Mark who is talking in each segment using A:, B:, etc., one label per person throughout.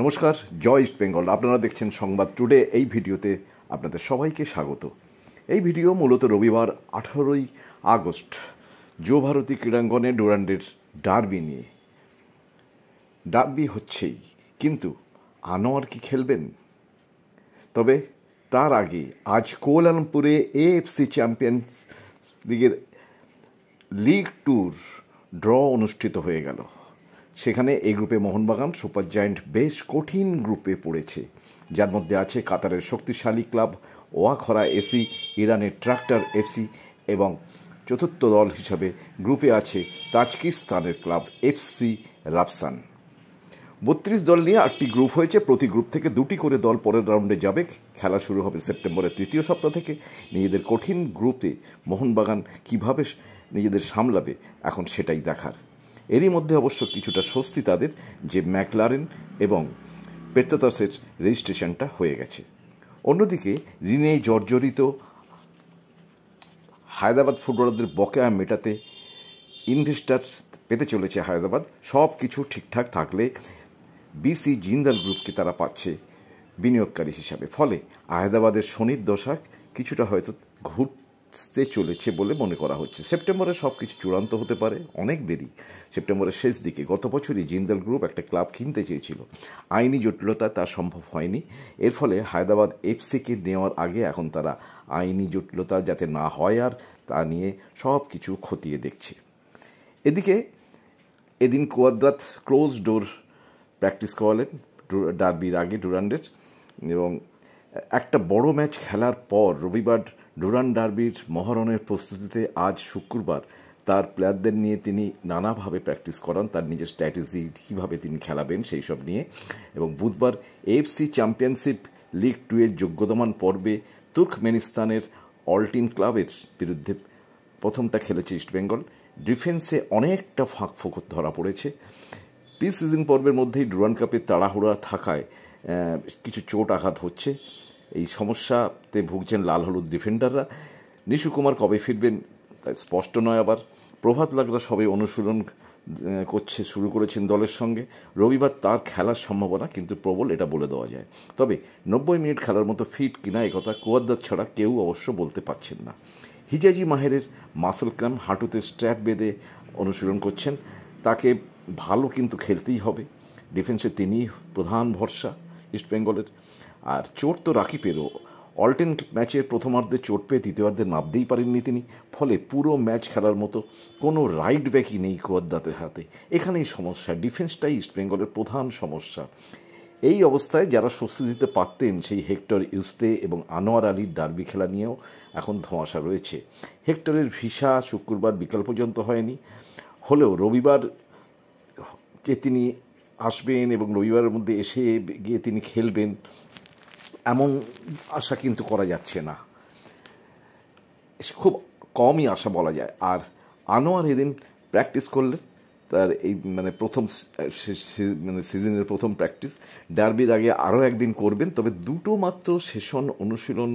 A: নমস্কার, জয় ইস্ট বেঙ্গল। আপনারা দেখছেন সংবাদ টুডে। এই ভিডিওতে আপনাদের সবাইকে স্বাগত। এই ভিডিও মূলত রবিবার 18ই আগস্ট যুবভারতী ক্রীড়াঙ্গনে ডুরান্ডের ডার্বি নিয়ে। ডার্বি হচ্ছেই, কিন্তু আনোয়ার কি খেলবেন? তবে তার আগে আজ কুয়ালালামপুরে এএফসি চ্যাম্পিয়ন্স লিগের লিগ ট্যুর ড্র অনুষ্ঠিত হয়ে গেল। সেখানে এই গ্রুপে মোহনবাগান সুপার জায়ান্ট বেশ কঠিন গ্রুপে পড়েছে, যার মধ্যে আছে কাতারের শক্তিশালী ক্লাব ওয়াখরা এসি, ইরানের ট্রাক্টর এফসি এবং চতুর্থ দল হিসাবে গ্রুপে আছে তাজিকিস্তানের ক্লাব এফসি রাফসান। 32 দল নিয়ে 8টি গ্রুপ হয়েছে। প্রতি গ্রুপ থেকে 2টি করে দল পরের রাউন্ডে যাবে। খেলা শুরু হবে সেপ্টেম্বরের 3য় সপ্তাহ থেকে। নিজেদের কঠিন গ্রুপে মোহনবাগান কিভাবে নিজেদের সামলাবে, এখন সেটাই দেখার। এরই মধ্যে অবশ্য কিছুটা স্বস্তি তাদের যে ম্যাকলারেন এবং পেত্রাতাসের রেজিস্ট্রেশনটা হয়ে গেছে। অন্যদিকে ঋণে জর্জরিত হায়দ্রাবাদ ফুটবলারদের বকেয়া মেটাতে ইনভেস্টার পেতে চলেছে হায়দ্রাবাদ। সব কিছু ঠিকঠাক থাকলে বিসি জিন্দাল গ্রুপকে তারা পাচ্ছে বিনিয়োগকারী হিসাবে। ফলে হায়দ্রাবাদের শনির দশা কিছুটা হয়তো ঘুরতে চলেছে বলে মনে করা হচ্ছে। সেপ্টেম্বরে সব কিছু চূড়ান্ত হতে পারে, অনেক দেরি। সেপ্টেম্বরের শেষ দিকে গত বছরই জিন্দাল গ্রুপ একটা ক্লাব কিনতে চেয়েছিল, আইনি জটিলতা তা সম্ভব হয়নি। এর ফলে হায়দ্রাবাদ এফসিকে নেওয়ার আগে এখন তারা আইনি জটিলতা যাতে না হয় আর তা নিয়ে সব কিছু খতিয়ে দেখছে। এদিকে এদিন কুয়াদ্রাত ক্লোজ ডোর প্র্যাকটিস করালেন ডার্বির আগে ডুরান্ডের, এবং একটা বড় ম্যাচ খেলার পর রবিবার ডুরান্ড ডার্বির মহারণের প্রস্তুতিতে আজ শুক্রবার তার প্লেয়ারদের নিয়ে তিনি নানাভাবে প্র্যাকটিস করান, তার নিজের স্ট্র্যাটেজি কীভাবে তিনি খেলাবেন সেই সব নিয়ে। এবং বুধবার এএফসি চ্যাম্পিয়নশিপ লিগ 2 এর যোগ্যতামান পর্বে তুর্কমেনিস্তানের অল্টিন ক্লাবের বিরুদ্ধে প্রথমটা খেলেছে ইস্টবেঙ্গল। ডিফেন্সে অনেকটা ফাঁক ধরা পড়েছে। প্রি সিজন পর্বের মধ্যেই ডুরান্ড কাপের তাড়াহুড়া থাকায় কিছু চোট আঘাত হচ্ছে। এই সমস্যাতে ভুগছেন লাল হলুদ ডিফেন্ডাররা। নিশু কুমার কবে ফিরবেন তাই স্পষ্ট নয়। আবার প্রভাত লাগরা সবে অনুশীলন শুরু করেছেন দলের সঙ্গে। রবিবার তার খেলার সম্ভাবনা কিন্তু প্রবল, এটা বলে দেওয়া যায়। তবে 90 মিনিট খেলার মতো ফিট কিনা একথা কুয়াদ্দাত ছাড়া কেউ অবশ্য বলতে পারছেন না। হিজাজি মাহেরের মাসেল ক্রাম, হাঁটুতে স্ট্র্যাপ বেঁধে অনুশীলন করছেন। তাকে ভালো কিন্তু খেলতেই হবে। ডিফেন্সে তিনিই প্রধান ভরসা ইস্টবেঙ্গলের। আর চোট তো রাকিবেরও। অল্টেন ম্যাচের প্রথমার্ধে চোট পেয়ে দ্বিতীয়ার্ধে নামতেই পারেননি তিনি। ফলে পুরো ম্যাচ খেলার মতো কোনো রাইট ব্যাকই নেই কুয়াদ্দাতের হাতে। এখানেই সমস্যা, ডিফেন্সটাই ইস্টবেঙ্গলের প্রধান সমস্যা। এই অবস্থায় যারা স্বস্তি দিতে পারতেন সেই হেক্টর ইউস্তে এবং আনোয়ার আলীর ডার্বি খেলা নিয়েও এখন ধোঁয়াশা রয়েছে। হেক্টরের ভিসা শুক্রবার বিকাল পর্যন্ত হয়নি, হলেও রবিবার যে তিনি আসবেন এবং রবিবারের মধ্যে এসে গিয়ে তিনি খেলবেন এমন আশা কিন্তু করা যাচ্ছে না, খুব কমই আশা বলা যায়। আর আনোয়ার এদিন প্র্যাকটিস করলেন, তার এই প্রথম সিজনের প্রথম প্র্যাকটিস। ডার্বির আগে আরও একদিন করবেন, তবে দুটো মাত্র সেশন অনুশীলন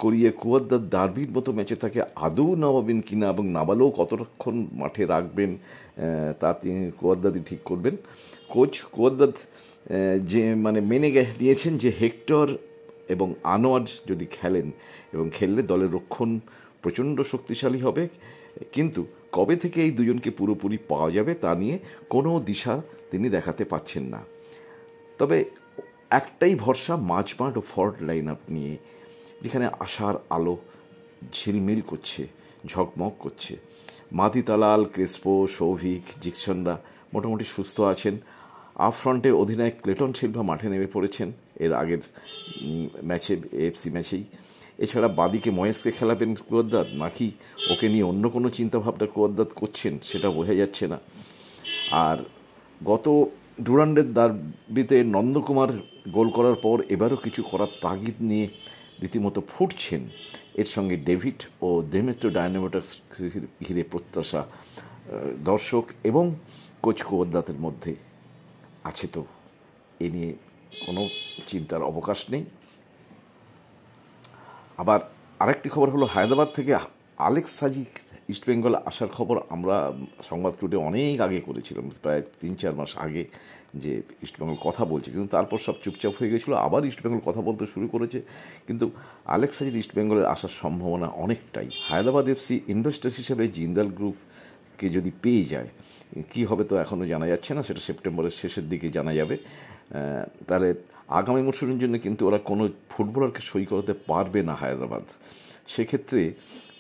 A: করিয়ে কুয়াদ্দাত ডার্বির মতো ম্যাচে তাকে আদৌ নামাবেন কিনা এবং নামালেও কতক্ষণ মাঠে রাখবেন তা তিনি কুয়াদ্দাতই ঠিক করবেন। কোচ কুয়াদ্দাত যে মেনে নিয়েছেন যে হেক্টর এবং আনোয়ার যদি খেলেন এবং খেললে দলের রক্ষণ প্রচণ্ড শক্তিশালী হবে, কিন্তু কবে থেকে এই দুজনকে পুরোপুরি পাওয়া যাবে তা নিয়ে কোনো দিশা তিনি দেখাতে পাচ্ছেন না। তবে একটাই ভরসা মাঝমাঠ ও ফরওয়ার্ড লাইন আপ নিয়ে, যেখানে আশার আলো ঝিলমিল করছে, ঝকমক করছে। মাতি তালাল, ক্রেসপো, সৌভিক, জিকসনরা মোটামুটি সুস্থ আছেন। আপ ফ্রন্টে অধিনায়ক ক্লেটন সিলভা মাঠে নেমে পড়েছেন এর আগের ম্যাচে, এএফসি ম্যাচেই। এছাড়া বাদিকে মহেশকে খেলাবেন কুয়াদ্দাত, নাকি ওকে নিয়ে অন্য কোনো চিন্তাভাবনা কুয়াদ্দাত করছেন সেটা বোঝা যাচ্ছে না। আর গত ডুরান্ডের ডার্বিতে নন্দকুমার গোল করার পর এবারও কিছু করার তাগিদ নিয়ে রীতিমতো ফুটছেন। এর সঙ্গে ডেভিড ও দেমেত্র ডায়নামোটাস ঘিরে প্রত্যাশা দর্শক এবং কোচ কুয়াদ্দাতের মধ্যে আছে। তো এ নিয়ে কোনো চিন্তার অবকাশ নেই। আবার আরেকটি খবর হলো, হায়দ্রাবাদ থেকে আলেক্স সাজি ইস্টবেঙ্গল আসার খবর আমরা সংবাদ টুডে অনেক আগে করেছিলাম, প্রায় 3-4 মাস আগে, যে ইস্টবেঙ্গল কথা বলছে, কিন্তু তারপর সব চুপচাপ হয়ে গেছিলো, আবার ইস্টবেঙ্গল কথা বলতে শুরু করেছে। কিন্তু আলেক্স সাজির ইস্টবেঙ্গলের আসার সম্ভাবনা অনেকটাই। হায়দ্রাবাদ এফসি ইনভেস্টার্স হিসেবে জিন্দাল গ্রুপকে যদি পেয়ে যায়, কি হবে তো এখনও জানা যাচ্ছে না, সেটা সেপ্টেম্বরের শেষের দিকে জানা যাবে। তাহলে আগামী মরশুমের জন্য কিন্তু ওরা কোনো ফুটবলারকে সই করাতে পারবে না হায়দ্রাবাদ। সেক্ষেত্রে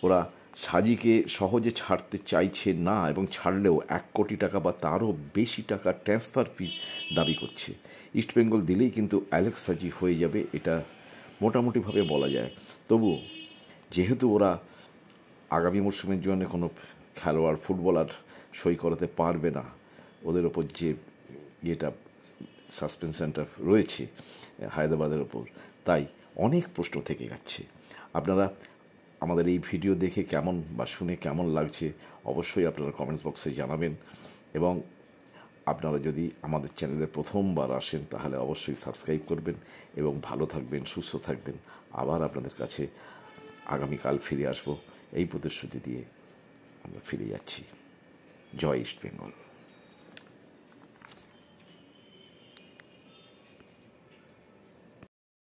A: ওরা সাজিকে সহজে ছাড়তে চাইছে না, এবং ছাড়লেও 1 কোটি টাকা বা তারও বেশি টাকা ট্রান্সফার ফি দাবি করছে। ইস্টবেঙ্গল দিলেই কিন্তু অ্যালেক্স সাজি হয়ে যাবে, এটা মোটামুটিভাবে বলা যায়। তবুও যেহেতু ওরা আগামী মরশুমের জন্য কোনো খেলোয়াড় ফুটবলার সই করাতে পারবে না, ওদের ওপর যে ইয়েটা সাসপেনশনটা রয়েছে হায়দ্রাবাদের ওপর, তাই অনেক প্রশ্ন থেকে যাচ্ছে। আপনারা আমাদের এই ভিডিও দেখে কেমন বা শুনে কেমন লাগছে অবশ্যই আপনারা কমেন্টস বক্সে জানাবেন, এবং আপনারা যদি আমাদের চ্যানেলে প্রথমবার আসেন তাহলে অবশ্যই সাবস্ক্রাইব করবেন, এবং ভালো থাকবেন, সুস্থ থাকবেন। আবার আপনাদের কাছে আগামীকাল ফিরে আসব এই প্রতিশ্রুতি দিয়ে আমরা ফিরে যাচ্ছি। জয় ইস্ট বেঙ্গল।